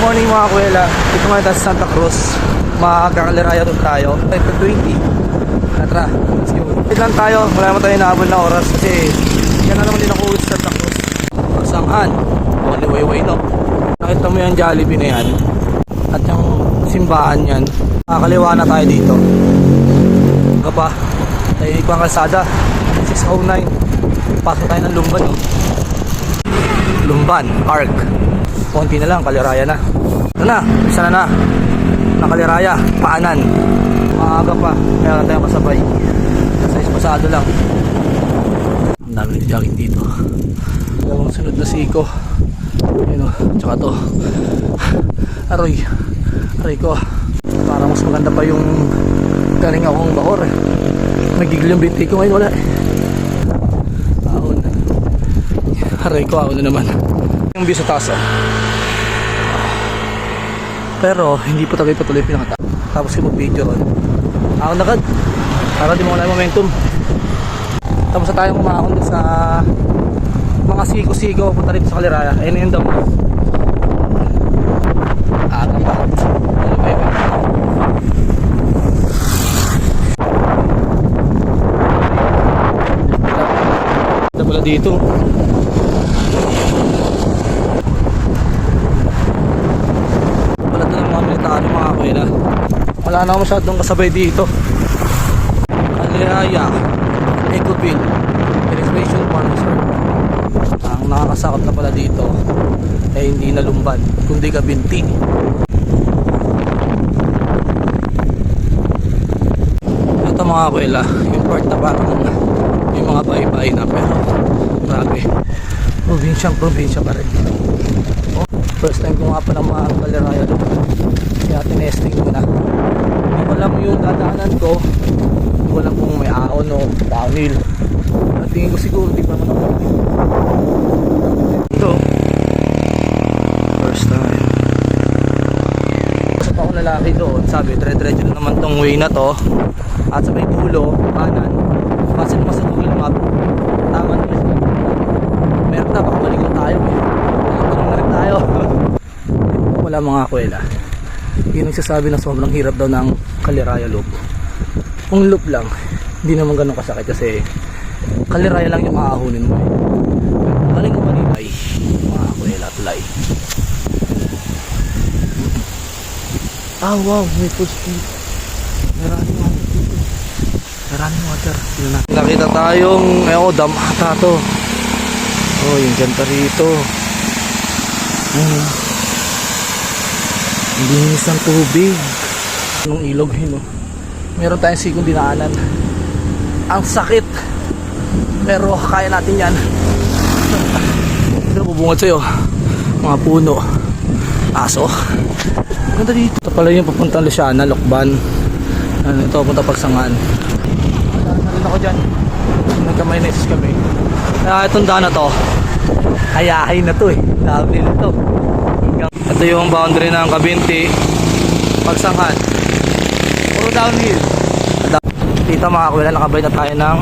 morning mga kuwela. Dito ngayon tayo sa Santa Cruz. Magkakaliraya doon tayo. Ito 20. Tara, let's go. Wait lang tayo. Wala naman tayo naabol na oras kasi yan na naman din ako ulit sa Santa Cruz. Pagsanghan. Waliwayway no. Nakita mo yung Jollibee na yan. At yung simbahan yan. Nakakaliwa na tayo dito. Ika pa. Tayo pang kalsada. 609. Pasok tayo ng Lumban no. Lumban, Arc. Konti na lang, kaliraya na. Ito na, isa na. Nakaliraya, paanan. Maaga pa, kaya tayo masabay. Nasa espasado lang. Ang dami ng jogging dito. Dalawang sunod na siko. Yun o, tsaka to. Aray ko. Para mas maganda pa yung galing akong Bacoor. Nagigil yung binti ko ngayon, wala eh. Ahon. Aray ko, ahon na naman. Yung view sa taas oh. Pero hindi pa tuloy pinakata. Tapos yung mag-video ron. Ahon agad. Para di mo wala yung momentum. Tapos na tayong umahon sa mga siko-siko punta rin sa Kaliraya. Ayun yung damo. Aga pa. Wala dito. Mga kuwela, wala na masyadong kasabay dito. Kaliraya, Ecoville, Recreation Farm Resort. Ang nakakasakot na pala dito ay hindi na Lumban kundi Kabinti. Ito mga kuwela, yung part na parang yung mga bahay-bahay na pero grabe, probinsya pa rin. First time ko nga pa ng mga Kaliraya doon. Kaya tinesting ko na. Hindi ko alam yung dadaanan ko. Hindi ko alam kung may ahon o downhill. At tingin ko siguro di pa naman ako. Ito first time. Sa taong lalaki doon, sabi dire-diretso na naman tong way na to. At sa may dulo, kanan. Pasin mo sa Google Map. Tama naman siya. Meron na, baka malikot tayo. Tulong na rin tayo. Wala mga kuwela. Yung nagsasabi na sobrang hirap daw ng Kaliraya loop. Kung loop lang, hindi naman ganun kasakit kasi Kaliraya lang yung aahunin mo eh. Galing ko manibay mga kuwela, tulay. Wow, may full speed. Maraming water. Nakita tayong dam ata to. Oh, yung ganda rito. Linis ng tubig nung ilog yun, no? Meron tayong sikong dinaanan. Ang sakit, pero kaya natin yan. Pero bubungad sa'yo mga puno, aso. Ganda dito. Ito pala yung papuntang Luciana, Lokban. Ito punta Pagsangan. Narin ako dyan. Nagkamay na isis kami. Kaya itong daan na to, hayahay na to eh. Dami na to. Ito yung boundary ng Kabinti, Pagsangan. Puro downhill. Dito mga kuwela, nakabay na tayo ng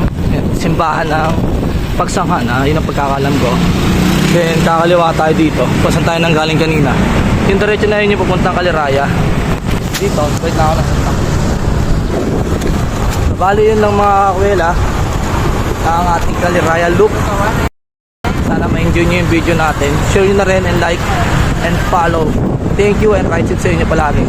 simbahan ng Pagsangan. Yun ang pagkakalam ko. Then kakaliwa tayo dito. Kung saan tayo nang galing kanina. Yung diretso na yun yung pupuntang Kaliraya. Dito, wait na ako na Santa. Bali yun lang mga kuwela, ang ating Kaliraya loop. Sana ma-enjoy nyo yung video natin. Share nyo na rin and like and follow. Thank you and right sa inyo palagi.